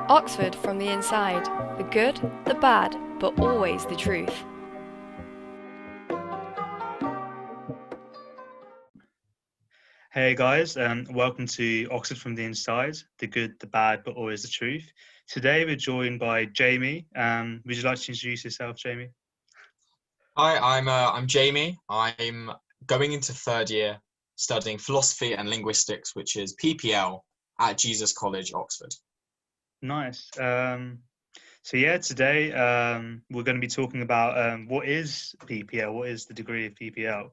Oxford from the inside. The good, the bad, but always the truth. Hey guys, welcome to Oxford from the Inside, the good, the bad, but always the truth. Today we're joined by Jamie. Would you like to introduce yourself, Jamie? Hi, I'm Jamie. I'm going into third year studying philosophy and linguistics, which is PPL at Jesus College, Oxford. Nice. Today we're going to be talking about what is PPL, what is the degree of PPL.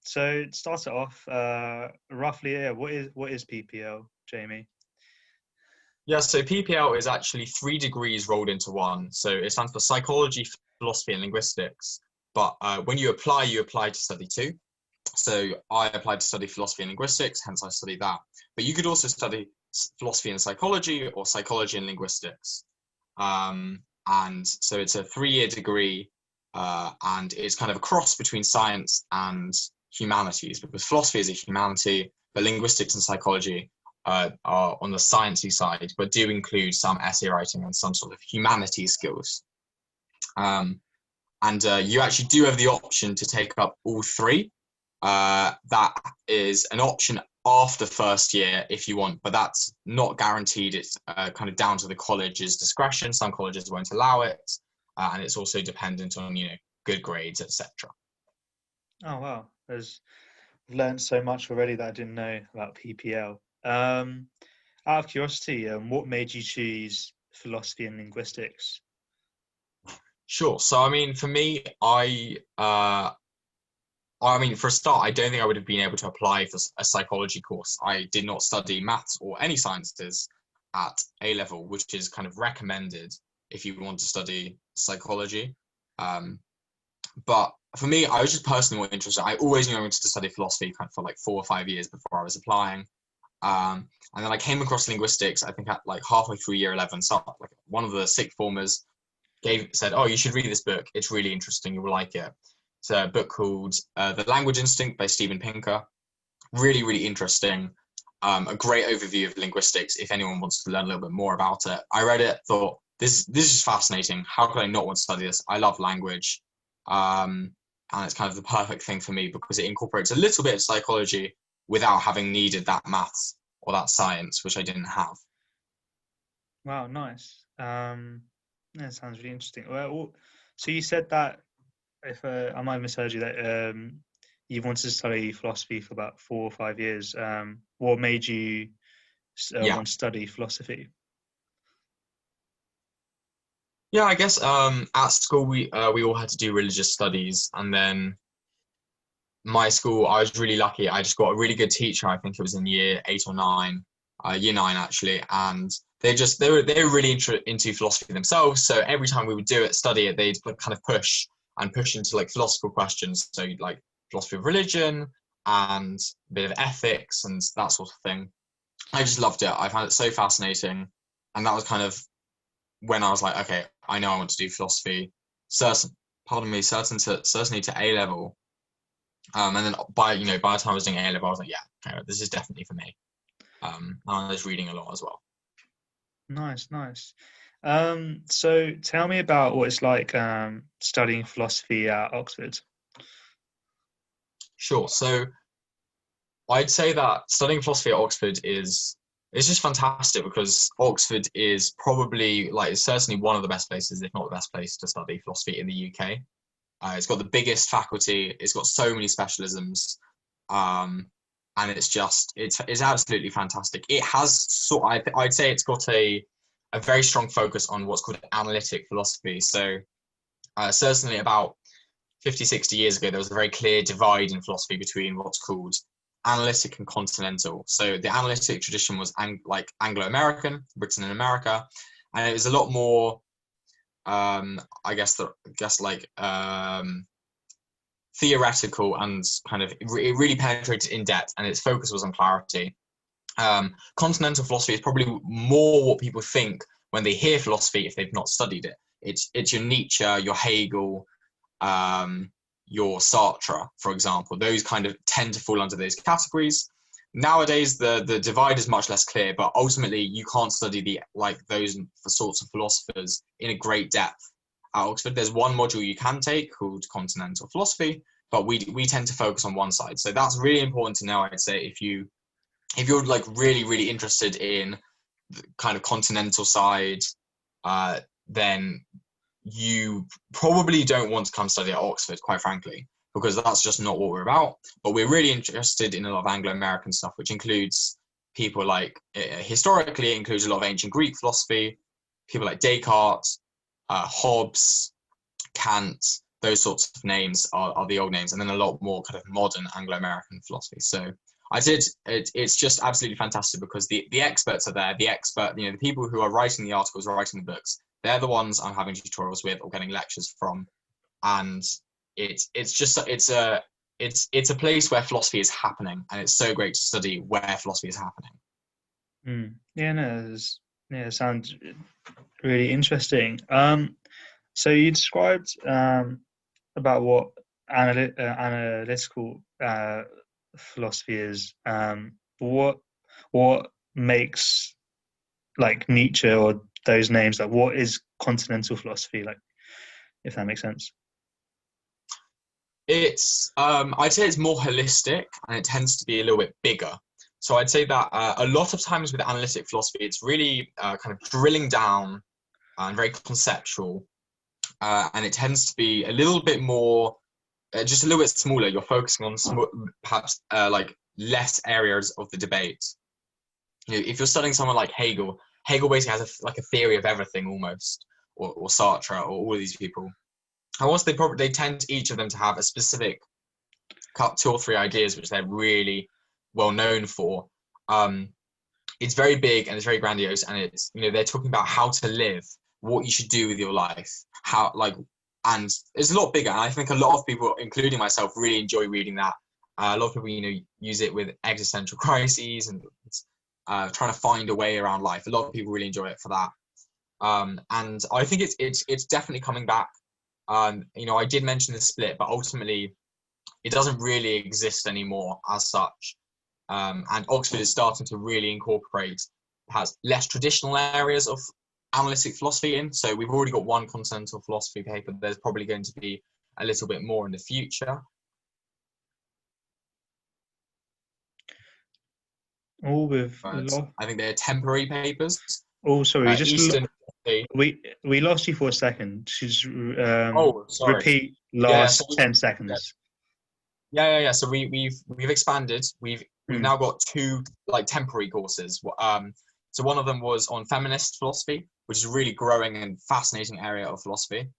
So to start it off, roughly, what is PPL, Jamie? Yeah, so PPL is actually 3 degrees rolled into one. So it stands for psychology, philosophy, and linguistics. But when you apply to study 2. So I applied to study philosophy and linguistics, hence I studied that. But you could also study philosophy and psychology or psychology and linguistics. And so it's a 3-year degree, and it's kind of a cross between science and humanities, because philosophy is a humanity, but linguistics and psychology are on the sciencey side, but do include some essay writing and some sort of humanities skills. You actually do have the option to take up all 3. That is an option after first year if you want, but that's not guaranteed. It's kind of down to the college's discretion. Some colleges won't allow it, and it's also dependent on good grades, etc. Oh wow, I've learned so much already that I didn't know about PPL. Out of curiosity, what made you choose philosophy and linguistics? Sure. So I mean, for me, for a start, I don't think I would have been able to apply for a psychology course. I did not study maths or any sciences at A level, which is kind of recommended if you want to study psychology. But for me, I was just personally more interested. I always knew I wanted to study philosophy kind of for like 4 or 5 years before I was applying. And then I came across linguistics, I think at like halfway through year 11. So like one of the sixth formers said, "Oh, you should read this book. It's really interesting. You will like it." It's a book called The Language Instinct by Steven Pinker. Really, really interesting. A great overview of linguistics if anyone wants to learn a little bit more about it. I read it, thought, this is fascinating. How could I not want to study this? I love language. And it's kind of the perfect thing for me because it incorporates a little bit of psychology without having needed that maths or that science, which I didn't have. Wow, nice. That sounds really interesting. Well, so you said that if I might have misheard you that you wanted to study philosophy for about 4 or 5 years. What made you Yeah. want to study philosophy? Yeah, I guess at school we all had to do religious studies, and then my school, I was really lucky. I just got a really good teacher. I think it was in year 8 or 9, year 9 actually, and they were really into philosophy themselves. So every time we would study it, they'd kind of push into like philosophical questions. So like philosophy of religion and a bit of ethics and that sort of thing. I just loved it. I found it so fascinating, and that was kind of when I was like, okay, I know I want to do philosophy. Certainly to A level. And then by the time I was doing A level, I was like, yeah, okay, this is definitely for me. I was reading a lot as well. Nice. So tell me about what it's like studying philosophy at Oxford. Sure. So I'd say that studying philosophy at Oxford is just fantastic because Oxford is probably it's certainly one of the best places, if not the best place to study philosophy in the UK. It's got the biggest faculty. It's got so many specialisms, and it's absolutely fantastic. It has I'd say it's got a very strong focus on what's called analytic philosophy. So certainly about 50, 60 years ago, there was a very clear divide in philosophy between what's called analytic and continental. So the analytic tradition was Anglo-American, Britain and America, and it was a lot more theoretical and kind of it really penetrated in depth, and its focus was on clarity. Continental philosophy is probably more what people think when they hear philosophy if they've not studied it. It's your Nietzsche, your Hegel, your Sartre, for example. Those kind of tend to fall under those categories. nowadays the divide is much less clear, but ultimately you can't study those sorts of philosophers in a great depth at Oxford. There's one module you can take called continental philosophy, but we tend to focus on one side. So that's really important to know, I'd say, if you're like really interested in the kind of continental side, then you probably don't want to come study at Oxford, quite frankly, because that's just not what we're about. But we're really interested in a lot of Anglo-American stuff, which includes people like, historically, it includes a lot of ancient Greek philosophy, people like Descartes, Hobbes, Kant. Those sorts of names are the old names, and then a lot more kind of modern Anglo-American philosophy. So it's just absolutely fantastic because the experts are there. The people who are writing the articles, writing the books, they're the ones I'm having tutorials with or getting lectures from, and it's a place where philosophy is happening, and it's so great to study where philosophy is happening. Yeah, no, it sounds really interesting. So you described about what analytical philosophy is. What makes like Nietzsche or those names, like what is continental philosophy, like, if that makes sense? It's I'd say it's more holistic, and it tends to be a little bit bigger. So I'd say that a lot of times with analytic philosophy, it's really kind of drilling down and very conceptual, and it tends to be a little bit more, just a little bit smaller. You're focusing on perhaps like less areas of the debate. If you're studying someone like Hegel basically has a theory of everything almost, or Sartre, or all of these people. And once they tend each of them to have a specific 2 or 3 ideas which they're really well known for. It's very big and it's very grandiose, and it's, they're talking about how to live, what you should do with your life, and it's a lot bigger. And I think a lot of people, including myself, really enjoy reading that. A lot of people, use it with existential crises and trying to find a way around life. A lot of people really enjoy it for that. And I think it's definitely coming back. I did mention the split, but ultimately it doesn't really exist anymore as such. And Oxford is starting to really incorporate perhaps less traditional areas of analytic philosophy in. So we've already got one continental philosophy paper. There's probably going to be a little bit more in the future. All with I think they're temporary papers. Oh, sorry, Eastern. we lost you for a second. Just sorry. Repeat last 10 seconds. Yeah. So we've expanded. We've now got 2 like temporary courses. So one of them was on feminist philosophy, which is a really growing and fascinating area of philosophy,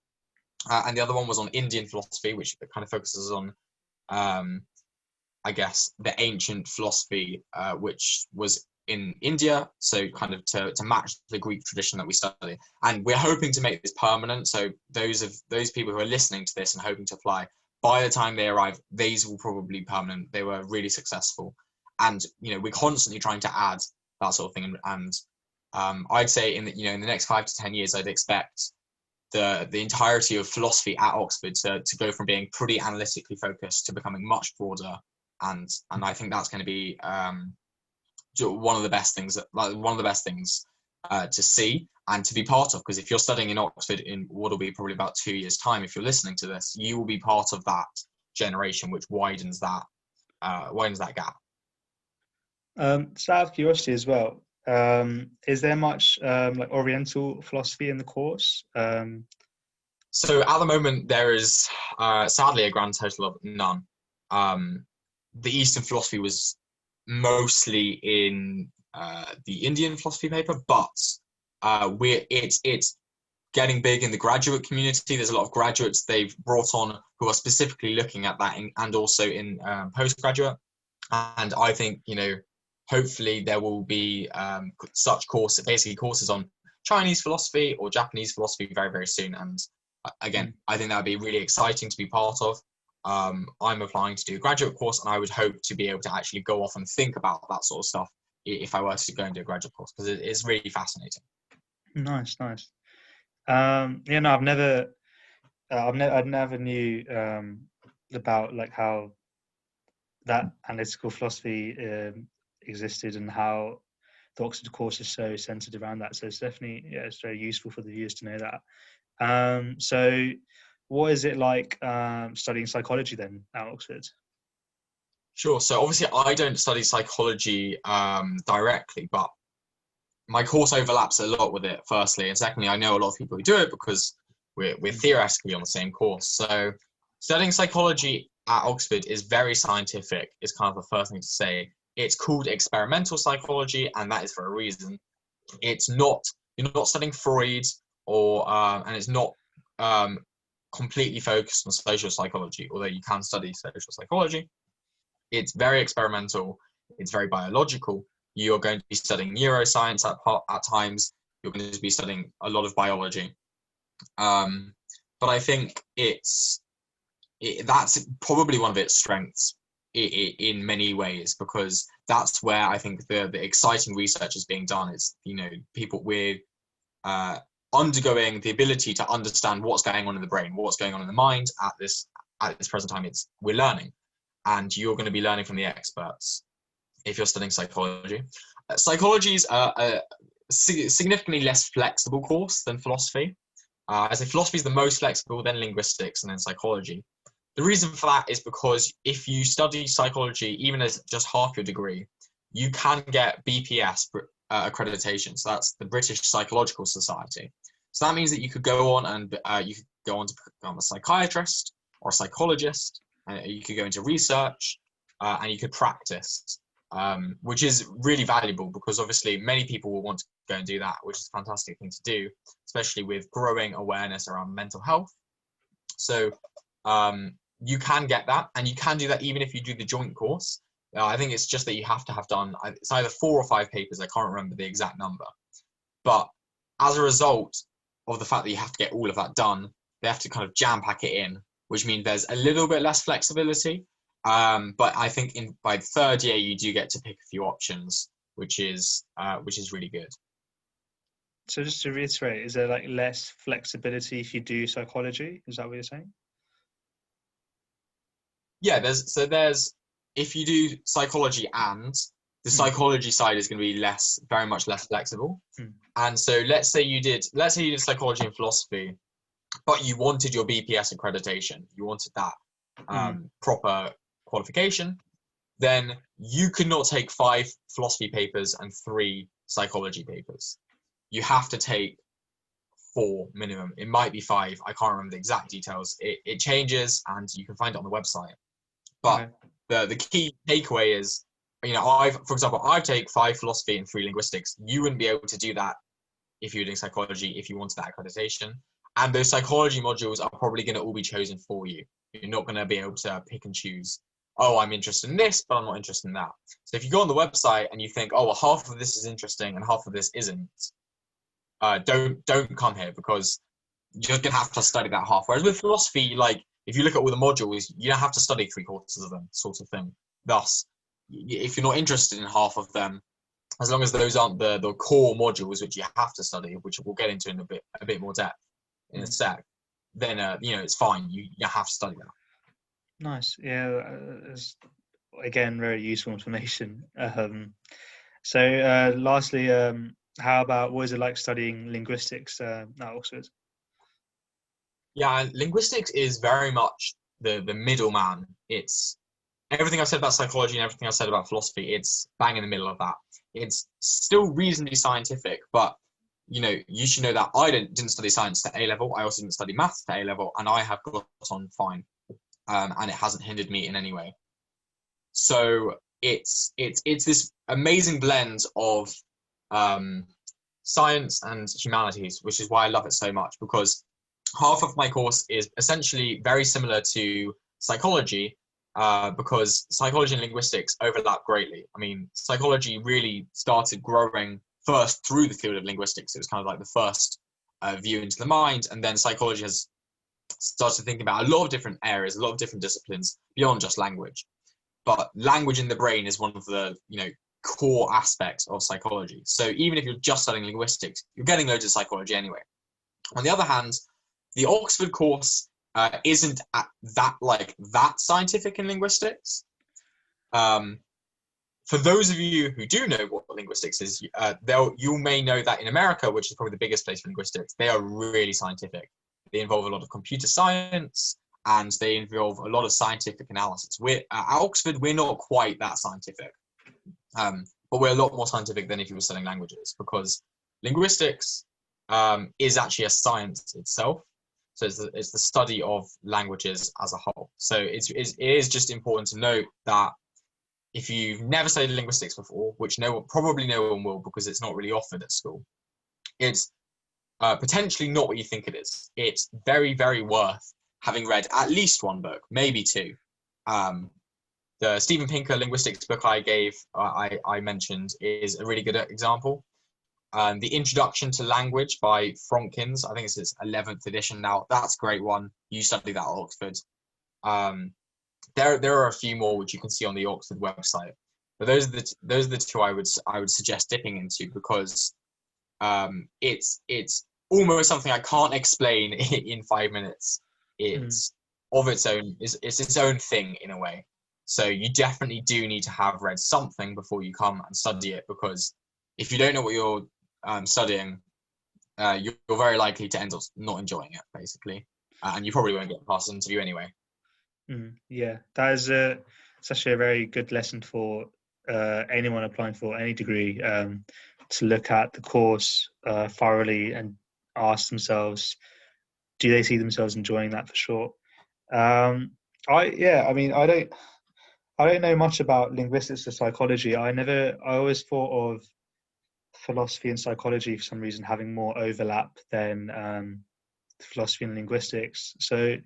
and the other one was on Indian philosophy, which kind of focuses on, I guess, the ancient philosophy, which was in India, so kind of to match the Greek tradition that we study. And we're hoping to make this permanent. So those people who are listening to this and hoping to apply, by the time they arrive, these will probably be permanent. They were really successful, and we're constantly trying to add that sort of thing. And I'd say in the next 5 to 10 years, I'd expect the entirety of philosophy at Oxford to go from being pretty analytically focused to becoming much broader. And I think that's going to be one of the best things to see and to be part of, because if you're studying in Oxford in what will be probably about 2 years' time, if you're listening to this, you will be part of that generation which widens that gap. Just out of curiosity as well, is there much like Oriental philosophy in the course? So at the moment there is sadly a grand total of none. The Eastern philosophy was mostly in the Indian philosophy paper, but it's getting big in the graduate community. There's a lot of graduates they've brought on who are specifically looking at that, and also in postgraduate. And I think hopefully there will be such courses, basically courses on Chinese philosophy or Japanese philosophy very, very soon. And again, I think that would be really exciting to be part of. I'm applying to do a graduate course, and I would hope to be able to actually go off and think about that sort of stuff if I were to go and do a graduate course, because it's really fascinating. Nice. Yeah, no, I never knew about like how that analytical philosophy existed and how the Oxford course is so centered around that. So it's definitely, yeah, it's very useful for the viewers to know that. So what is it like studying psychology then at Oxford? Sure. So obviously I don't study psychology directly, but my course overlaps a lot with it, firstly. And secondly, I know a lot of people who do it because we're theoretically on the same course. So studying psychology at Oxford is very scientific, is kind of the first thing to say. It's called experimental psychology, and that is for a reason. It's not, you're not studying Freud or, and it's not completely focused on social psychology, although you can study social psychology. It's very experimental. It's very biological. You're going to be studying neuroscience at times. You're going to be studying a lot of biology. But I think that's probably one of its strengths in many ways, because that's where I think the exciting research is being done. It's, you know, people with undergoing the ability to understand what's going on in the brain, what's going on in the mind at this present time. We're learning, and you're going to be learning from the experts if you're studying psychology. Psychology is a significantly less flexible course than philosophy. I say philosophy is the most flexible, then linguistics, and then psychology. The reason for that is because if you study psychology, even as just half your degree, you can get BPS accreditation. So that's the British Psychological Society. So that means that you could go on and you could go on to become a psychiatrist or a psychologist. You could go into research and you could practice, which is really valuable, because obviously many people will want to go and do that, which is a fantastic thing to do, especially with growing awareness around mental health. So you can get that, and you can do that even if you do the joint course. I think it's just that you have to have done, it's either 4 or 5 papers, I can't remember the exact number. But as a result of the fact that you have to get all of that done, they have to kind of jam pack it in, which means there's a little bit less flexibility. But I think by the 3rd year, you do get to pick a few options, which is really good. So just to reiterate, is there like less flexibility if you do psychology? Is that what you're saying? Yeah, there's if you do psychology, and the psychology side is going to be very much less flexible. And so let's say you did psychology and philosophy, but you wanted your BPS accreditation, you wanted that proper qualification, then you could not take 5 philosophy papers and 3 psychology papers. You have to take 4 minimum. It might be 5. I can't remember the exact details. It changes, and you can find it on the website. But the key takeaway is, you know, for example, I take 5 philosophy and 3 linguistics. You wouldn't be able to do that if you're doing psychology, if you wanted that accreditation. And those psychology modules are probably going to all be chosen for you. You're not going to be able to pick and choose, oh, I'm interested in this, but I'm not interested in that. So if you go on the website and you think, oh, well, half of this is interesting and half of this isn't, don't come here, because you're going to have to study that half. Whereas with philosophy, like, if you look at all the modules, you don't have to study 3/4 of them, sort of thing. Thus, if you're not interested in half of them, as long as those aren't the core modules which you have to study, which we'll get into in a bit more depth in a sec, then you know, it's fine. You have to study that. Nice. Yeah, it's, again, very useful information. So lastly, how about, what is it like studying linguistics at Oxford? Yeah, linguistics is very much the middleman. It's everything I've said about psychology and everything I've said about philosophy. It's bang in the middle of that. It's still reasonably scientific, but you know, you should know that I didn't study science to A level. I also didn't study maths to A level, and I have got on fine, and it hasn't hindered me in any way. So it's this amazing blend of science and humanities, which is why I love it so much, because half of my course is essentially very similar to psychology, because psychology and linguistics overlap greatly. I mean, psychology really started growing first through the field of linguistics. It was kind of like the first view into the mind, and then psychology has started thinking about a lot of different areas, a lot of different disciplines beyond just language. But language in the brain is one of the, you know, core aspects of psychology. So even if you're just studying linguistics, you're getting loads of psychology anyway. On the other hand, the Oxford course isn't that scientific in linguistics. for those of you who do know what linguistics is, you may know that in America, which is probably the biggest place for linguistics, they are really scientific. They involve a lot of computer science, and they involve a lot of scientific analysis. At Oxford, we're not quite that scientific, but we're a lot more scientific than if you were studying languages, because linguistics is actually a science itself. So it's the study of languages as a whole. So it is just important to note that if you've never studied linguistics before, which probably no one will, because it's not really offered at school, it's potentially not what you think it is. It's very, very worth having read at least one book, maybe two. The Steven Pinker linguistics book I mentioned is a really good example. The Introduction to Language by Fronkins, I think it's its 11th edition now. That's a great one. You study that at Oxford. There are a few more which you can see on the Oxford website, but those are the two I would suggest dipping into, because it's almost something I can't explain in 5 minutes. It's of its own. It's its own thing in a way. So you definitely do need to have read something before you come and study it, because if you don't know what you're studying, you're very likely to end up not enjoying it, basically, and you probably won't get past the interview anyway. Yeah, that is it's actually a very good lesson for anyone applying for any degree, to look at the course thoroughly and ask themselves, do they see themselves enjoying that for sure? I don't know much about linguistics or psychology. I always thought of philosophy and psychology for some reason having more overlap than philosophy and linguistics. So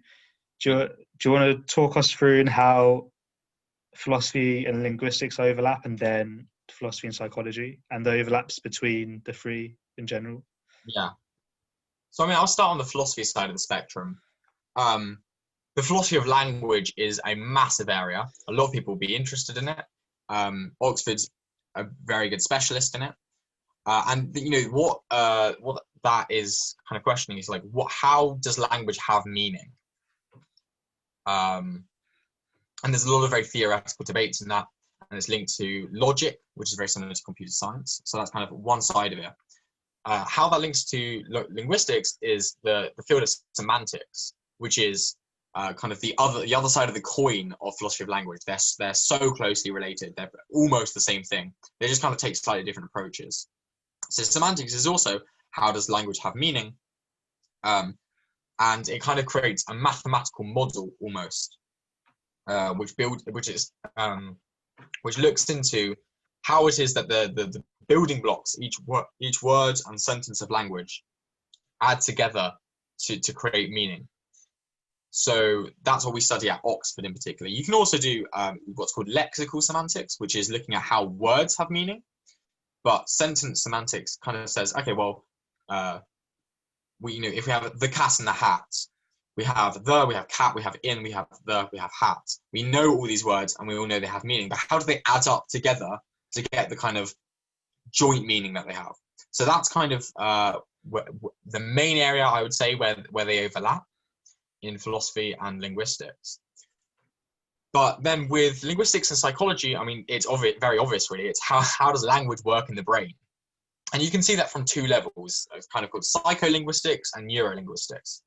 do you want to talk us through how philosophy and linguistics overlap, and then philosophy and psychology, and the overlaps between the three in general? Yeah. So I'll start on the philosophy side of the spectrum. The philosophy of language is a massive area. A lot of people will be interested in it. Oxford's a very good specialist in it. And what that is kind of questioning is how does language have meaning? And there's a lot of very theoretical debates in that, and it's linked to logic, which is very similar to computer science. So that's kind of one side of it. How that links to linguistics is the field of semantics, which is kind of the other side of the coin of philosophy of language. They're so closely related. They're almost the same thing. They just kind of take slightly different approaches. So semantics is also how does language have meaning, and it kind of creates a mathematical model almost, which looks into how it is that the building blocks, each word and sentence of language, add together to create meaning. So that's what we study at Oxford in particular. You can also do what's called lexical semantics, which is looking at how words have meaning. But sentence semantics kind of says, okay, well, if we have the cat and the hat, we have cat, we have in, we have hat. We know all these words and we all know they have meaning, but how do they add up together to get the kind of joint meaning that they have? So that's kind of the main area, I would say, where they overlap in philosophy and linguistics. But then with linguistics and psychology, it's very obvious, really. It's how does language work in the brain? And you can see that from two levels. It's kind of called psycholinguistics and neurolinguistics.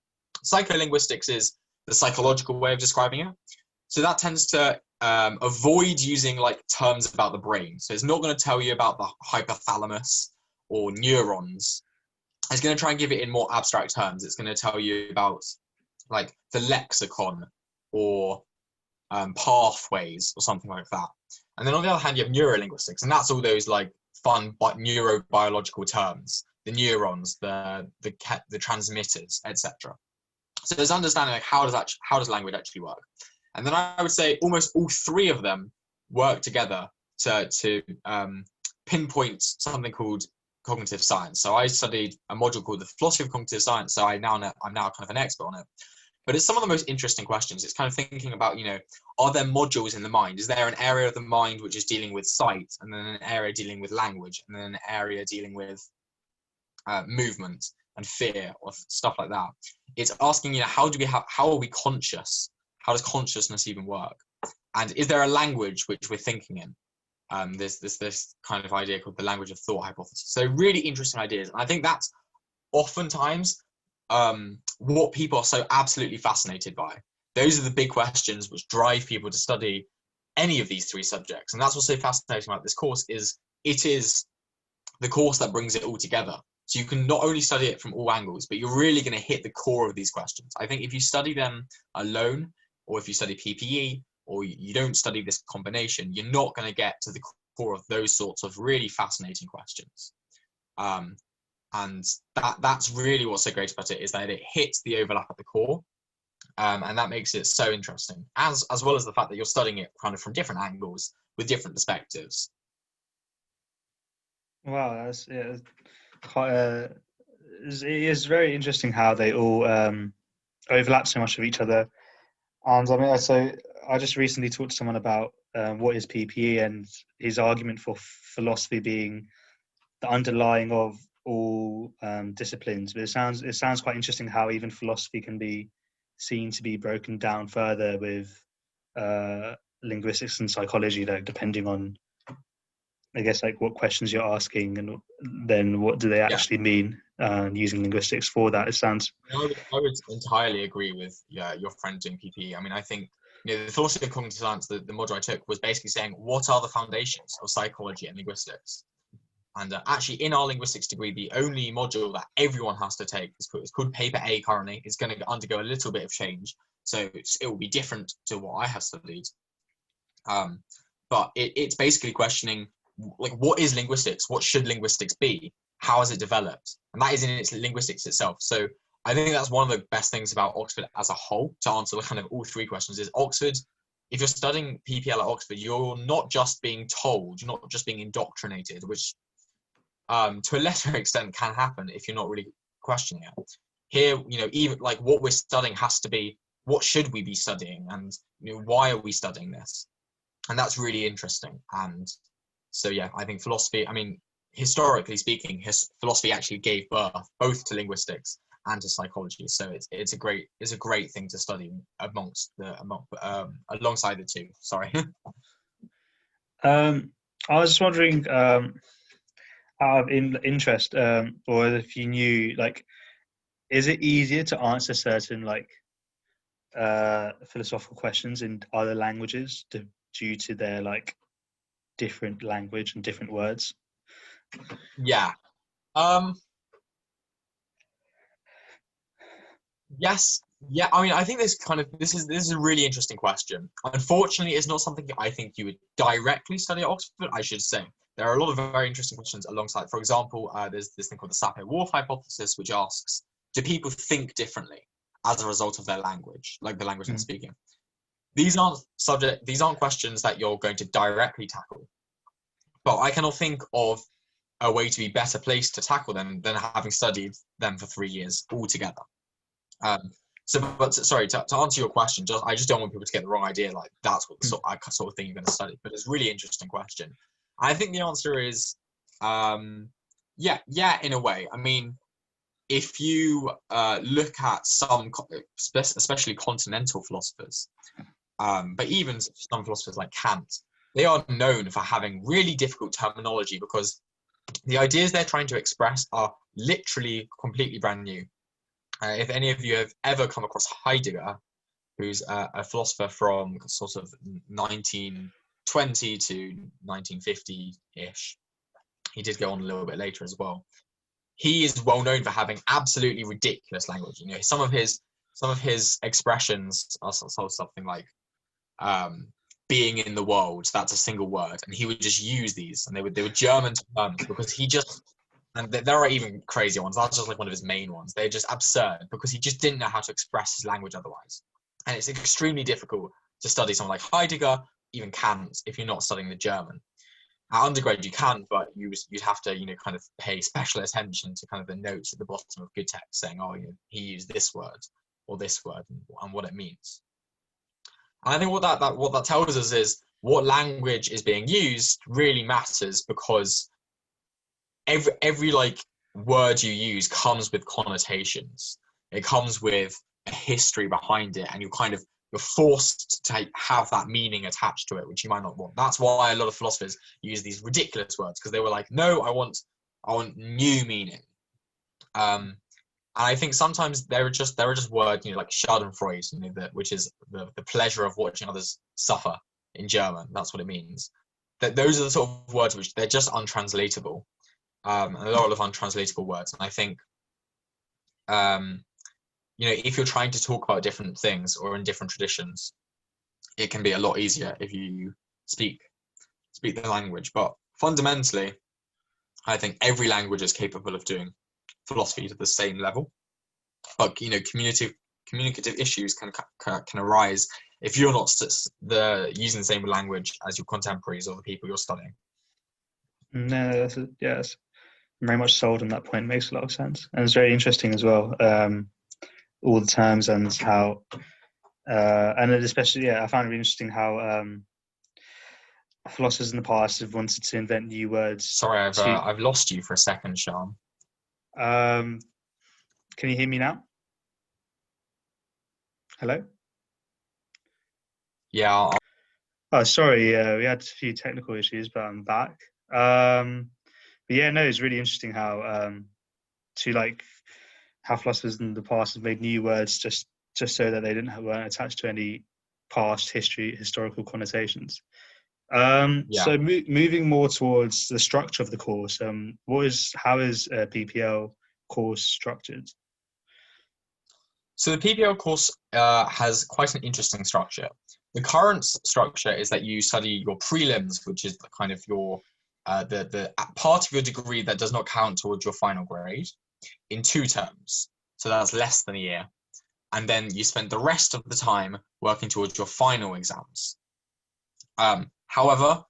Psycholinguistics is the psychological way of describing it. So that tends to avoid using terms about the brain. So it's not going to tell you about the hypothalamus or neurons. It's going to try and give it in more abstract terms. It's going to tell you about the lexicon or pathways or something like that. And then on the other hand, you have neurolinguistics, and that's all those fun but neurobiological terms, the neurons, the transmitters, etc. So there's understanding how does language actually work. And then I would say almost all three of them work together to pinpoint something called cognitive science. So I studied a module called the philosophy of cognitive science, so I'm now kind of an expert on it. But it's some of the most interesting questions. It's kind of thinking about, are there modules in the mind? Is there an area of the mind which is dealing with sight, and then an area dealing with language, and then an area dealing with movement and fear or stuff like that? It's asking, how are we conscious? How does consciousness even work? And is there a language which we're thinking in? There's this kind of idea called the language of thought hypothesis. So really interesting ideas. And I think that's oftentimes what people are so absolutely fascinated by. Those are the big questions which drive people to study any of these three subjects. And that's what's so fascinating about this course, is it is the course that brings it all together. So you can not only study it from all angles, but you're really going to hit the core of these questions. I think if you study them alone, or if you study PPE, or you don't study this combination, you're not going to get to the core of those sorts of really fascinating questions. And that's really what's so great about it, is that it hits the overlap at the core. And that makes it so interesting, as well as the fact that you're studying it kind of from different angles with different perspectives. Wow, that's quite it is very interesting how they all overlap so much with each other. And I mean, so I just recently talked to someone about what is PPE, and his argument for philosophy being the underlying of all disciplines. But it sounds quite interesting how even philosophy can be seen to be broken down further with linguistics and psychology, like depending on, I guess, like what questions you're asking, and then what do they actually mean, using linguistics for that. It sounds. I would entirely agree with your friend doing PPE. I mean, I think the philosophy of cognitive science, the module I took, was basically saying what are the foundations of psychology and linguistics. And actually, in our linguistics degree, the only module that everyone has to take is called Paper A currently. It's going to undergo a little bit of change, so it will be different to what I have studied. But it's basically questioning, like, what is linguistics? What should linguistics be? How has it developed? And that is in its linguistics itself. So I think that's one of the best things about Oxford as a whole, to answer kind of all three questions, is Oxford, if you're studying PPL at Oxford, you're not just being told, you're not just being indoctrinated, which to a lesser extent can happen if you're not really questioning it. Here, even like what we're studying has to be, what should we be studying, and why are we studying this? And that's really interesting. And so yeah, I think philosophy, I mean, historically speaking, philosophy actually gave birth both to linguistics and to psychology. So it's a great thing to study alongside the two. Sorry. I was just wondering, out of interest, or if you knew, like, is it easier to answer certain philosophical questions in other languages due to their different language and different words? Yeah. Yes. Yeah. I mean, I think this is a really interesting question. Unfortunately, it's not something I think you would directly study at Oxford, I should say. There are a lot of very interesting questions alongside. For example, there's this thing called the Sapir-Whorf hypothesis, which asks, do people think differently as a result of their language, like the language they're speaking? These aren't questions that you're going to directly tackle. But I cannot think of a way to be better placed to tackle them than having studied them for 3 years altogether. Sorry, to answer your question, I just don't want people to get the wrong idea, like that's what the sort of thing you're going to study. But it's a really interesting question. I think the answer is, yeah, in a way. I mean, if you look at some, especially continental philosophers, but even some philosophers like Kant, they are known for having really difficult terminology because the ideas they're trying to express are literally completely brand new. If any of you have ever come across Heidegger, who's a philosopher from sort of 1920 to 1950-ish, he did go on a little bit later as well. He is well known for having absolutely ridiculous language. Some of his expressions are sort of something like being in the world. That's a single word, and he would just use these, and they were German terms because he just. And there are even crazier ones. That's just like one of his main ones. They're just absurd because he just didn't know how to express his language otherwise. And it's extremely difficult to study someone like Heidegger, even Kant, if you're not studying the German. At undergrad you can, but you'd have to, kind of pay special attention to kind of the notes at the bottom of good text saying, oh, he used this word or this word and what it means. And I think what that tells us is what language is being used really matters, because every word you use comes with connotations. It comes with a history behind it, and you're kind of you're forced to have that meaning attached to it, which you might not want. That's why a lot of philosophers use these ridiculous words, because they were like, no, I want new meaning. And I think sometimes there are just words, like Schadenfreude, which is the pleasure of watching others suffer in German. That's what it means. That those are the sort of words which they're just untranslatable, and a lot of untranslatable words. And I think, if you're trying to talk about different things or in different traditions, it can be a lot easier if you speak the language. But fundamentally, I think every language is capable of doing philosophy to the same level. But communicative issues can arise if you're not using the same language as your contemporaries or the people you're studying. No, yes, very much sold on that point. Makes a lot of sense, and it's very interesting as well. All the terms and how, and especially, I found it really interesting how philosophers in the past have wanted to invent new words. Sorry, I've lost you for a second, Sean. Can you hear me now? Hello? Yeah. Oh, sorry. We had a few technical issues, but I'm back. But yeah, no, it's really interesting how how philosophers in the past have made new words just so that they weren't attached to any past historical connotations. So moving more towards the structure of the course, how is a PPL course structured? So the PPL course has quite an interesting structure. The current structure is that you study your prelims, which is kind of your the part of your degree that does not count towards your final grade, in 2 terms. So that's less than a year. And then you spend the rest of the time working towards your final exams. However,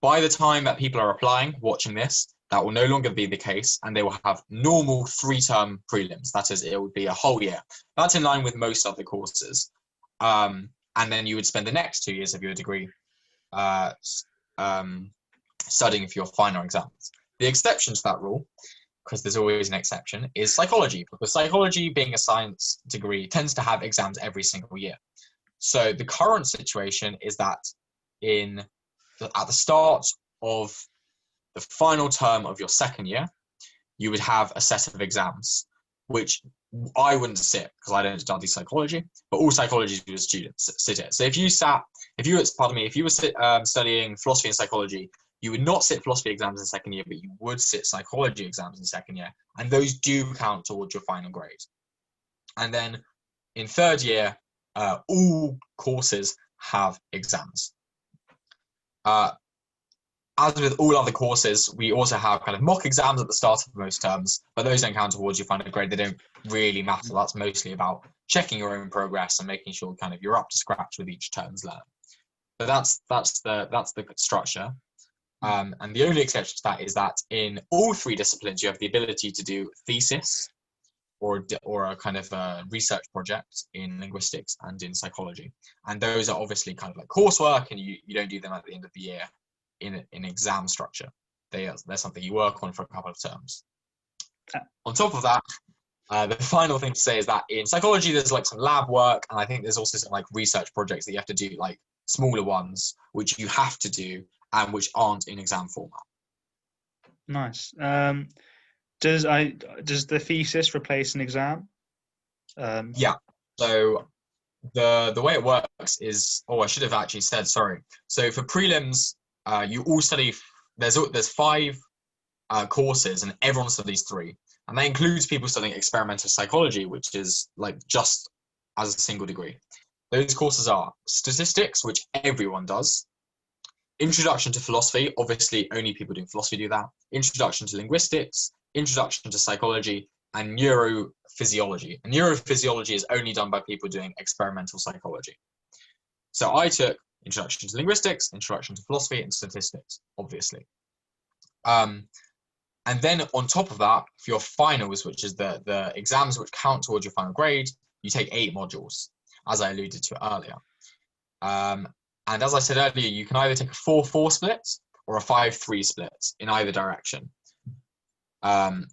by the time that people are applying, watching this, that will no longer be the case, and they will have normal 3-term prelims. That is, it would be a whole year. That's in line with most other courses. And then you would spend the next 2 years of your degree studying for your final exams. The exception to that rule, because there's always an exception, is psychology, because psychology, being a science degree, tends to have exams every single year. So the current situation is that at the start of the final term of your second year, you would have a set of exams, which I wouldn't sit because I don't study psychology, but all psychology students sit it. So if you were studying philosophy and psychology, you would not sit philosophy exams in second year, but you would sit psychology exams in second year, and those do count towards your final grade. And then in third year, all courses have exams. As with all other courses, we also have kind of mock exams at the start of most terms, but those don't count towards your final grade. They don't really matter. That's mostly about checking your own progress and making sure kind of you're up to scratch with each term's learn. So that's the structure. And the only exception to that is that in all 3 disciplines, you have the ability to do thesis or a kind of a research project in linguistics and in psychology. And those are obviously kind of like coursework, and you don't do them at the end of the year in exam structure. They're something you work on for a couple of terms. On top of that, the final thing to say is that in psychology, there's like some lab work, and I think there's also some like research projects that you have to do, like smaller ones, which you have to do and which aren't in exam format. Nice. Does the thesis replace an exam? Yeah. So the way it works is, I should have actually said, sorry. So for prelims, you all study. There's 5 courses, and everyone studies 3, and that includes people studying experimental psychology, which is like just as a single degree. Those courses are statistics, which everyone does. Introduction to philosophy, obviously only people doing philosophy do that. Introduction to linguistics, introduction to psychology, and neurophysiology. And neurophysiology is only done by people doing experimental psychology. So I took introduction to linguistics, introduction to philosophy, and statistics, obviously. And then on top of that, for your finals, which is the exams which count towards your final grade, you take 8 modules, as I alluded to earlier. And as I said earlier, you can either take a 4-4 split or a 5-3 split in either direction. I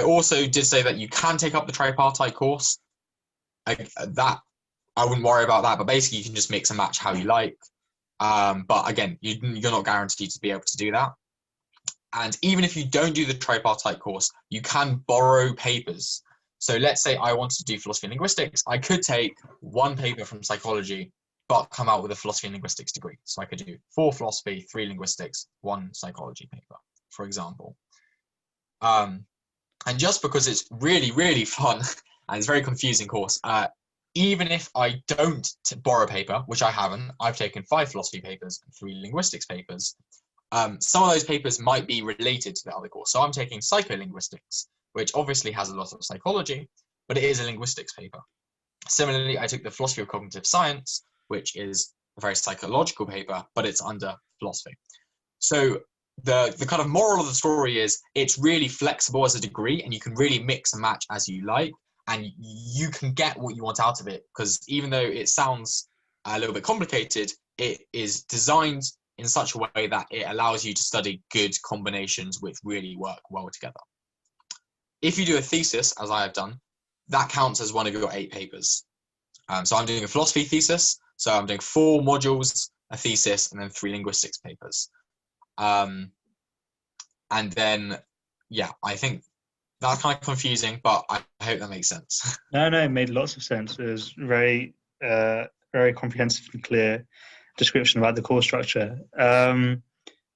also did say that you can take up the tripartite course. That I wouldn't worry about that. But basically, you can just mix and match how you like. But again, you're not guaranteed to be able to do that. And even if you don't do the tripartite course, you can borrow papers. So let's say I wanted to do philosophy and linguistics. I could take one paper from psychology, but come out with a philosophy and linguistics degree. So I could do 4 philosophy, 3 linguistics, 1 psychology paper, for example. And just because it's really, really fun and it's a very confusing course, even if I don't borrow paper, which I haven't, I've taken 5 philosophy papers and 3 linguistics papers. Some of those papers might be related to the other course. So I'm taking psycholinguistics, which obviously has a lot of psychology, but it is a linguistics paper. Similarly, I took the philosophy of cognitive science, which is a very psychological paper, but it's under philosophy. So the kind of moral of the story is it's really flexible as a degree, and you can really mix and match as you like, and you can get what you want out of it, because even though it sounds a little bit complicated, it is designed in such a way that it allows you to study good combinations which really work well together. If you do a thesis, as I have done, that counts as one of your 8 papers. So I'm doing a philosophy thesis, so I'm doing 4 modules, a thesis, and then 3 linguistics papers. And then, yeah, I think that's kind of confusing, but I hope that makes sense. No, it made lots of sense. It was very comprehensive and clear description about the course structure. Out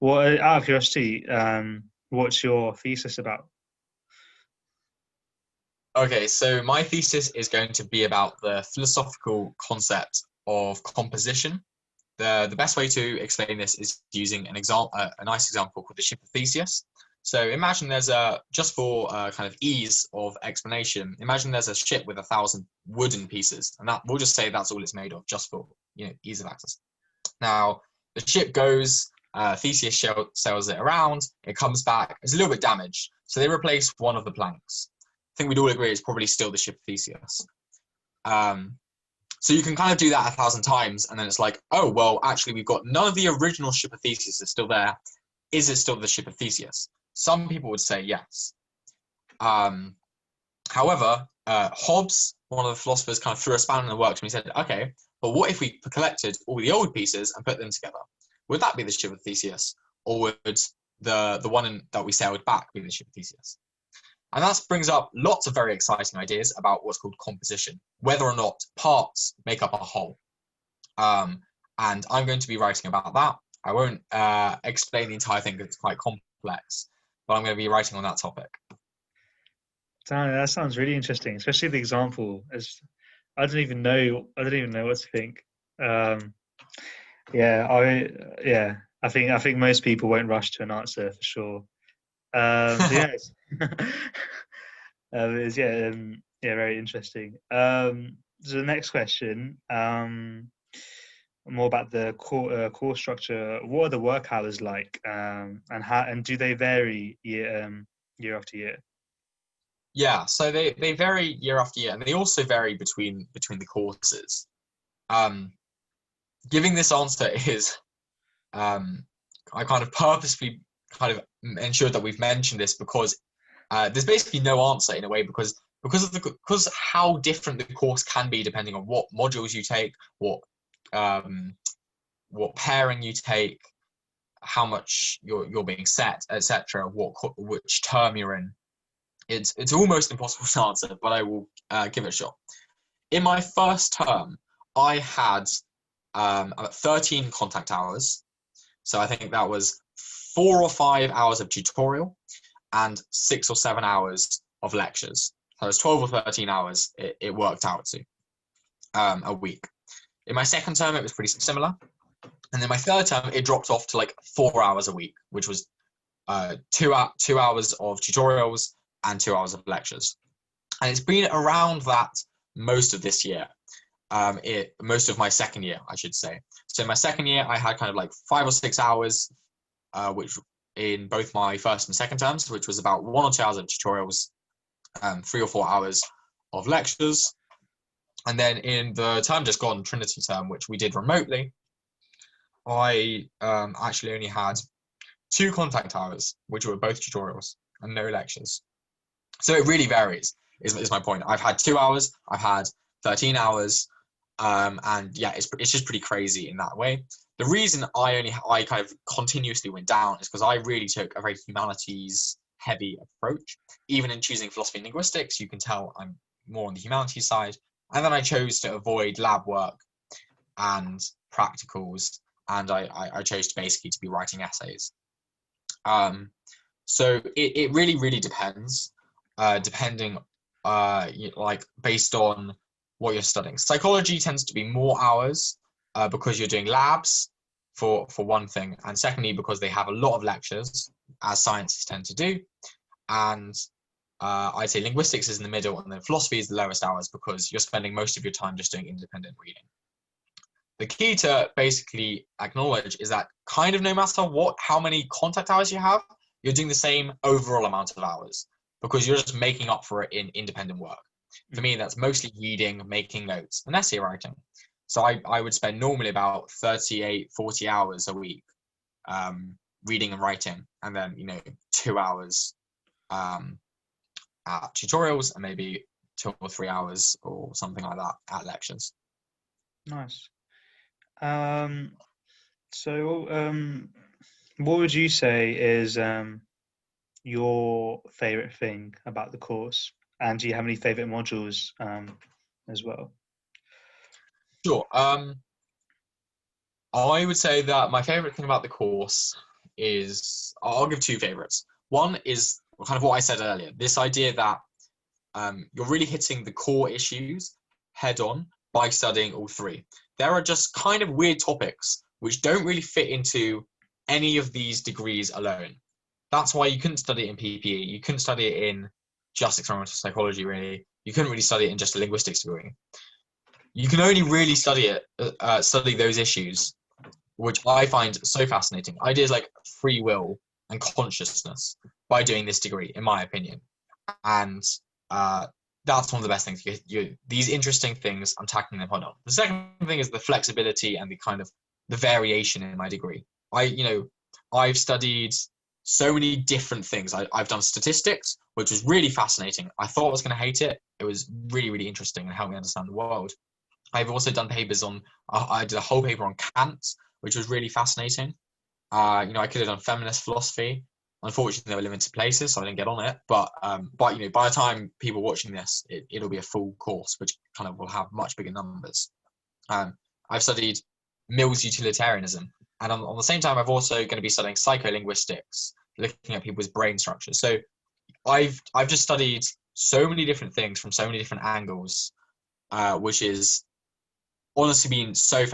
of curiosity, what's your thesis about? Okay, so my thesis is going to be about the philosophical concept of composition. The best way to explain this is using a nice example called the ship of Theseus. So imagine there's just for kind of ease of explanation, imagine there's a ship with 1,000 wooden pieces, and that we'll just say that's all it's made of, just for ease of access. Now the ship goes, Theseus sails it around, it comes back, it's a little bit damaged, so they replace one of the planks. I think we'd all agree it's probably still the ship of Theseus. So you can kind of do that 1,000 times, and then it's like, oh, well, actually, we've got none of the original ship of Theseus is still there. Is it still the ship of Theseus? Some people would say yes. However, Hobbes, one of the philosophers, kind of threw a spanner in the works, and he said, okay, but what if we collected all the old pieces and put them together? Would that be the ship of Theseus? Or would the one that we sailed back be the ship of Theseus? And that brings up lots of very exciting ideas about what's called composition, whether or not parts make up a whole. And I'm going to be writing about that. I won't explain the entire thing because it's quite complex, but I'm going to be writing on that topic. That sounds really interesting, especially the example. I don't even know what to think. I think most people won't rush to an answer for sure. Yes. Very interesting. So the next question, more about the course structure. What are the work hours like, and do they vary year after year? Yeah, so they vary year after year, and they also vary between the courses. Giving this answer is, I kind of purposefully kind of ensured that we've mentioned this because there's basically no answer in a way because how different the course can be depending on what modules you take, what pairing you take, how much you're being set, etc. Which term you're in. It's almost impossible to answer, but I will give it a shot. In my first term, I had about 13 contact hours. So I think that was 4 or 5 hours of tutorial and 6 or 7 hours of lectures. So it was 12 or 13 hours it worked out to a week. In my second term, it was pretty similar. And then my third term, it dropped off to like 4 hours a week, which was 2 hours of tutorials and 2 hours of lectures. And it's been around that most of this year. Most of my second year, I should say. So in my second year, I had kind of like 5 or 6 hours, which in both my first and second terms, which was about 1 or 2 hours of tutorials, 3 or 4 hours of lectures. And then in the term just gone, Trinity term, which we did remotely, I actually only had 2 contact hours, which were both tutorials and no lectures. So it really varies, is my point. I've had 2 hours, I've had 13 hours, And yeah, it's just pretty crazy in that way. The reason I kind of continuously went down is because I really took a very humanities heavy approach. Even in choosing philosophy and linguistics, you can tell I'm more on the humanities side. And then I chose to avoid lab work and practicals, and I chose to basically to be writing essays. So it really depends, depending like based on what you're studying. Psychology tends to be more hours because you're doing labs for one thing, and secondly because they have a lot of lectures, as sciences tend to do. And I'd say linguistics is in the middle, and then philosophy is the lowest hours because you're spending most of your time just doing independent reading. The key to basically acknowledge is that kind of no matter how many contact hours you have, you're doing the same overall amount of hours because you're just making up for it in independent work. For me, that's mostly reading, making notes, and essay writing. So I would spend normally about 38, 40 hours a week reading and writing, and then 2 hours at tutorials, and maybe 2 or 3 hours or something like that at lectures. Nice. So what would you say is your favorite thing about the course, and do you have any favorite modules as well? Sure. I would say that my favorite thing about the course is, I'll give 2 favorites. One is kind of what I said earlier, this idea that you're really hitting the core issues head on by studying all 3. There are just kind of weird topics which don't really fit into any of these degrees alone. That's why you couldn't study it in PPE. You couldn't study it in just experimental psychology, really. You couldn't really study it in just a linguistics degree. You can only really study those issues, which I find so fascinating. Ideas like free will and consciousness by doing this degree, in my opinion. And that's one of the best things. These interesting things, I'm tackling them head on. The second thing is the flexibility and the kind of the variation in my degree. I've studied so many different things. I've done statistics, which was really fascinating. I thought I was going to hate it. It was really interesting and helped me understand the world. I've also done papers on, I did a whole paper on Kant, which was really fascinating. I could have done feminist philosophy. Unfortunately, there were limited places, so I didn't get on it. But by the time people watching this, it'll be a full course, which kind of will have much bigger numbers. I've studied Mill's utilitarianism, and on the same time, I've also going to be studying psycholinguistics, looking at people's brain structures. So I've just studied so many different things from so many different angles, which is honestly been so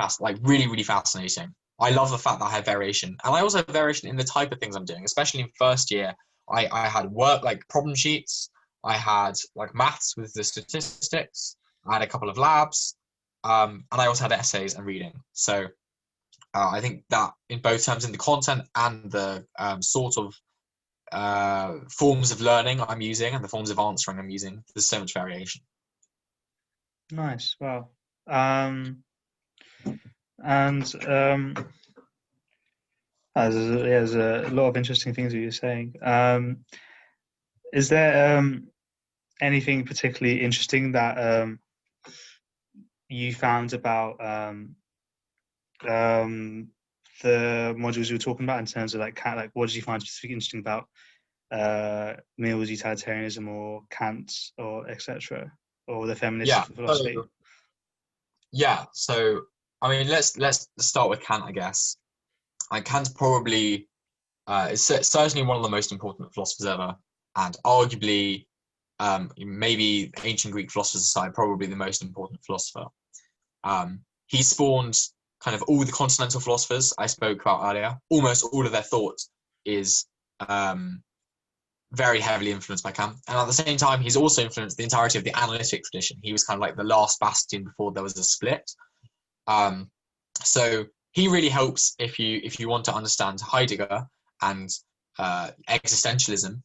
really fascinating. I love the fact that I have variation, and I also have variation in the type of things I'm doing, especially in first year. I had work like problem sheets, I had like maths with the statistics, I had a couple of labs, and I also had essays and reading. So I think that in both terms, in the content and the sort of forms of learning I'm using and the forms of answering I'm using, there's so much variation. Nice. Wow. There's a lot of interesting things that you're saying. Is there anything particularly interesting that you found about the modules you were talking about in terms of what did you find specifically interesting about Mill's utilitarianism or Kant or etc. or the feminist philosophy? So I mean, let's start with Kant, I guess. And Kant's probably is certainly one of the most important philosophers ever, and arguably, maybe ancient Greek philosophers aside, probably the most important philosopher. He spawned kind of all the continental philosophers I spoke about earlier. Almost all of their thought is very heavily influenced by Kant, and at the same time, he's also influenced the entirety of the analytic tradition. He was kind of like the last bastion before there was a split. So he really helps if you want to understand Heidegger and existentialism,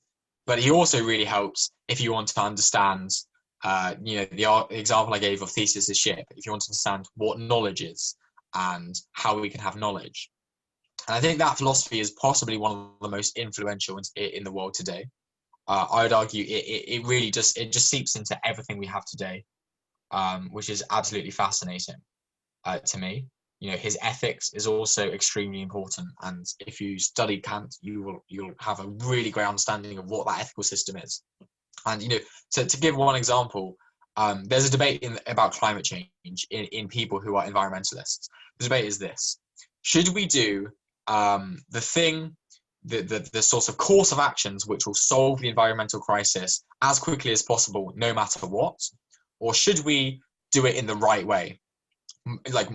but he also really helps if you want to understand the example I gave of Theseus' ship, if you want to understand what knowledge is and how we can have knowledge. And I think that philosophy is possibly one of the most influential in the world today. I would argue it really just seeps into everything we have today. which is absolutely fascinating to me. You know, his ethics is also extremely important, and if you study Kant, you'll have a really great understanding of what that ethical system is. And you know, to give one example, there's a debate about climate change in people who are environmentalists. The debate is this: should we do the sort of course of actions which will solve the environmental crisis as quickly as possible, no matter what, or should we do it in the right way? Like,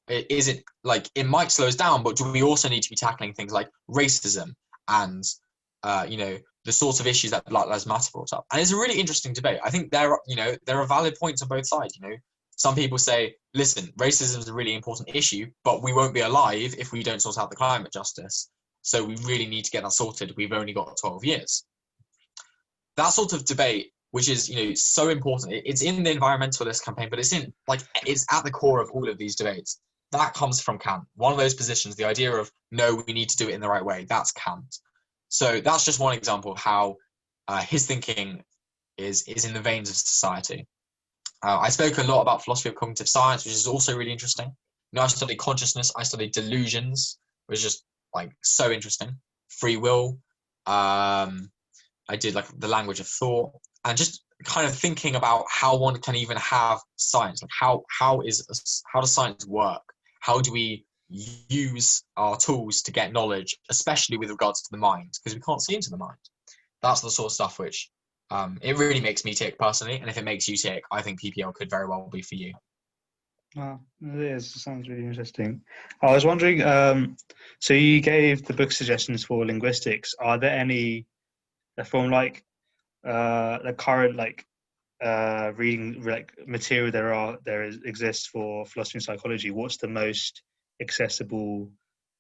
is it like it might slow us down, but do we also need to be tackling things like racism and you know, the sorts of issues that Black Lives Matter brought up? And it's a really interesting debate. I think there are valid points on both sides. You know, some people say, listen, racism is a really important issue, but we won't be alive if we don't sort out the climate justice. So we really need to get that sorted. We've only got 12 years. That sort of debate, which is, you know, so important. It's in the environmentalist campaign, but it's at the core of all of these debates. That comes from Kant. One of those positions, the idea of, no, we need to do it in the right way, that's Kant. So that's just one example of how his thinking is in the veins of society. I spoke a lot about philosophy of cognitive science, which is also really interesting. You know, I studied consciousness, I studied delusions, which is just like so interesting. Free will. I did like the language of thought, and just kind of thinking about how one can even have science. Like how does science work? How do we use our tools to get knowledge, especially with regards to the mind, because we can't see into the mind. That's the sort of stuff which it really makes me tick personally, and if it makes you tick, I think PPL could very well be for you. Wow, it is. It sounds really interesting. I was wondering, so you gave the book suggestions for linguistics. Are there any from like the current reading like material exists for philosophy and psychology? What's the most accessible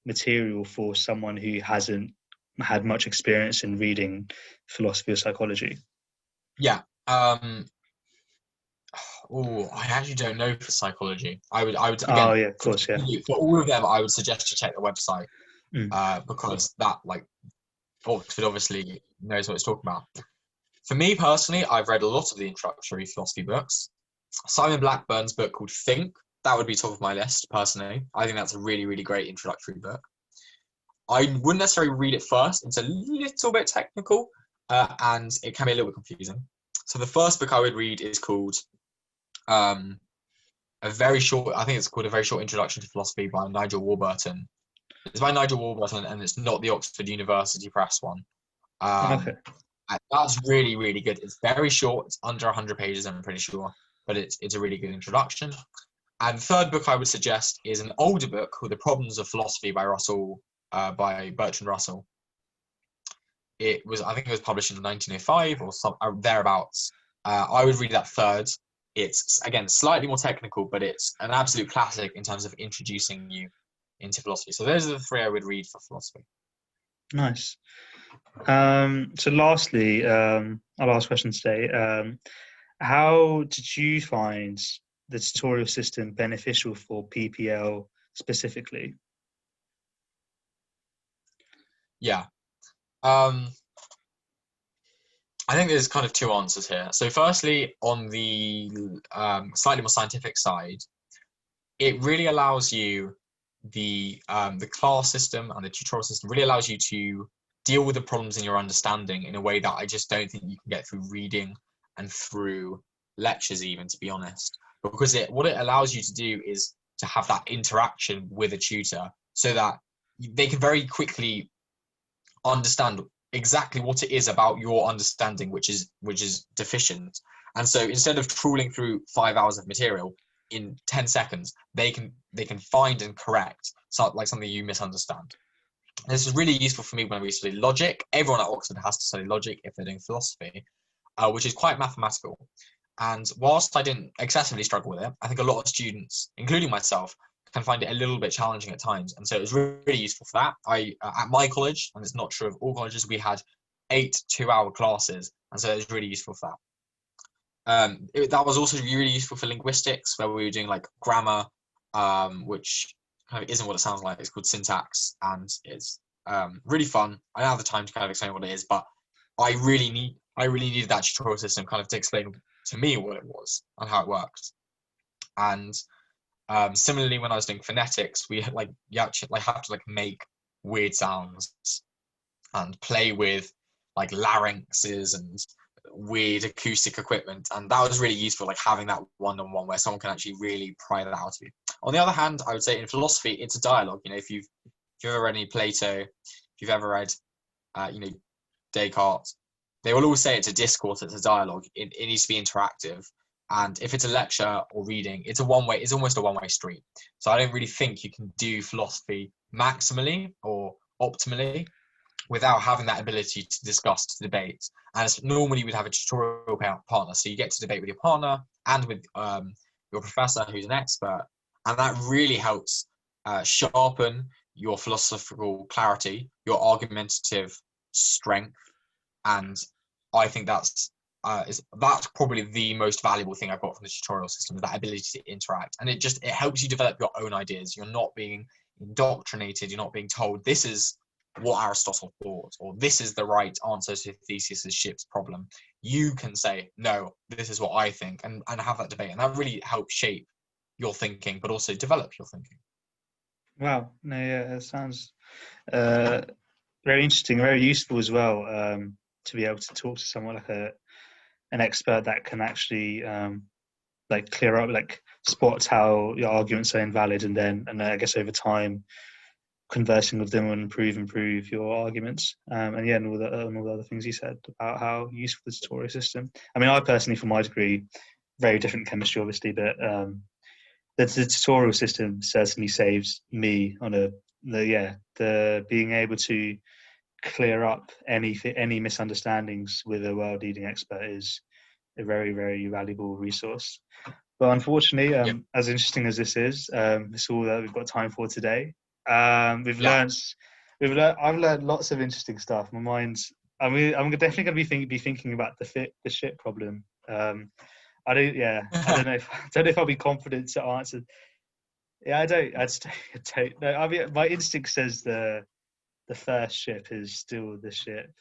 material for someone who hasn't had much experience in reading philosophy or psychology? Yeah. I actually don't know for psychology. I would again, oh yeah, of course, yeah. For all of them, I would suggest you check the website because that, like, Oxford obviously knows what it's talking about. For me personally, I've read a lot of the introductory philosophy books. Simon Blackburn's book called Think, that would be top of my list personally. I think that's a really, really great introductory book. I wouldn't necessarily read it first. It's a little bit technical and it can be a little bit confusing. So the first book I would read is called a very short introduction to philosophy by Nigel Warburton. It's by Nigel Warburton and it's not the Oxford University Press one. Okay. That's really, really good. It's very short. It's under 100 pages, I'm pretty sure, but it's a really good introduction. And the third book I would suggest is an older book called The Problems of Philosophy by Bertrand Russell. I think it was published in 1905 or thereabouts. I would read that third. It's, again, slightly more technical, but it's an absolute classic in terms of introducing you into philosophy. So those are the three I would read for philosophy. Nice. So lastly, our last question today, how did you find the tutorial system beneficial for PPL specifically? Yeah. I think there's kind of two answers here. So firstly, on the slightly more scientific side, it really allows you, the class system and the tutorial system really allows you to deal with the problems in your understanding in a way that I just don't think you can get through reading and through lectures even, to be honest. Because what it allows you to do is to have that interaction with a tutor so that they can very quickly understand exactly what it is about your understanding which is deficient. And so instead of trawling through 5 hours of material, in 10 seconds, they can find and correct something you misunderstand. This is really useful for me when we study logic. Everyone at Oxford has to study logic if they're doing philosophy, which is quite mathematical. And whilst I didn't excessively struggle with it, I think a lot of students, including myself, can find it a little bit challenging at times. And so it was really useful for that. At my college, and it's not true of all colleges, we had 8 2-hour classes. And so it was really useful for that. That was also really useful for linguistics, where we were doing like grammar, which kind of isn't what it sounds like. It's called syntax, and it's really fun. I don't have the time to kind of explain what it is, but I really needed that tutorial system kind of to explain to me what it was and how it worked. And similarly, when I was doing phonetics, we had, like, you actually like have to like make weird sounds and play with like larynxes and weird acoustic equipment, and that was really useful, like having that one-on-one where someone can actually really pry that out of you. On the other hand, I would say in philosophy, it's a dialogue. You know, if you've ever read any Plato, if you've ever read you know, Descartes, they will always say it's a discourse, it's a dialogue. It needs to be interactive. And if it's a lecture or reading, it's almost a one-way street. So I don't really think you can do philosophy maximally or optimally without having that ability to discuss, to debate. And normally we'd have a tutorial partner. So you get to debate with your partner and with your professor who's an expert. And that really helps sharpen your philosophical clarity, your argumentative strength. And I think that's probably the most valuable thing I've got from the tutorial system, is that ability to interact. And it helps you develop your own ideas. You're not being indoctrinated. You're not being told this is what Aristotle thought, or this is the right answer to Theseus's ship's problem. You can say, no, this is what I think, and have that debate. And that really helps shape your thinking, but also develop your thinking. Wow. No, yeah, it sounds very interesting, very useful as well, to be able to talk to someone like an expert that can actually like clear up, like spot how your arguments are invalid, and I guess over time conversing with them will improve your arguments, and yeah, and all the other things you said about how useful the tutorial system. I mean, I personally, for my degree, very different chemistry, obviously, but the tutorial system certainly saves me on the being able to clear up any misunderstandings with a world-leading expert is a very, very valuable resource. But unfortunately, as interesting as this is, it's all that we've got time for today. I've learned lots of interesting stuff. My mind's, I'm definitely going to be thinking about the shit problem. I don't know if I'll be confident to answer. Yeah, I don't know. I mean, my instinct says the first ship is still the ship,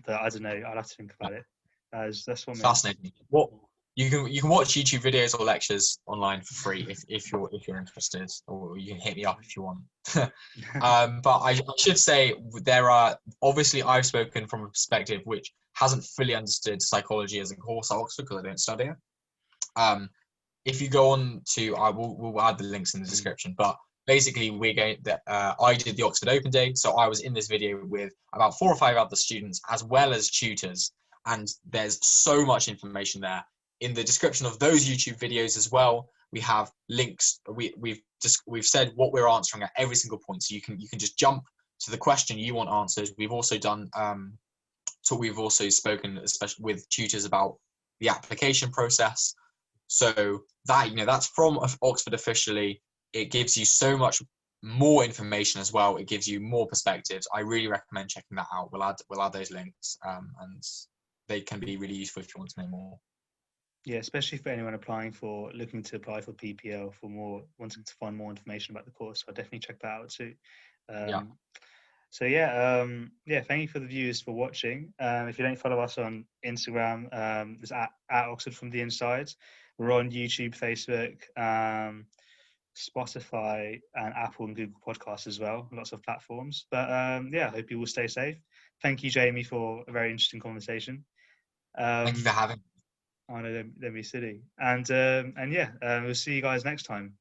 but I don't know. I'll have to think about it. That's what Fascinating. What you can watch YouTube videos or lectures online for free if you're interested, or you can hit me up if you want. But I should say, there are, obviously I've spoken from a perspective which hasn't fully understood psychology as a course at Oxford because I don't study it. If you go on to, we'll add the links in the description, but basically I did the Oxford Open Day, so I was in this video with about 4 or 5 other students as well as tutors, and there's so much information there. In the description of those YouTube videos as well, we have links. We've said what we're answering at every single point, so you can just jump to the question you want answered. We've also done we've also spoken especially with tutors about the application process. So that, that's from Oxford officially. It gives you so much more information as well. It gives you more perspectives. I really recommend checking that out. We'll add those links, and they can be really useful if you want to know more. Yeah, especially for anyone looking to apply for PPL, wanting to find more information about the course. I'll definitely check that out too. So thank you for the viewers for watching. If you don't follow us on Instagram, it's at Oxford from the Inside. We're on YouTube, Facebook, Spotify, and Apple and Google Podcasts as well. Lots of platforms. But I hope you will stay safe. Thank you, Jamie, for a very interesting conversation. Thank you for having me. I know, don't be silly. And we'll see you guys next time.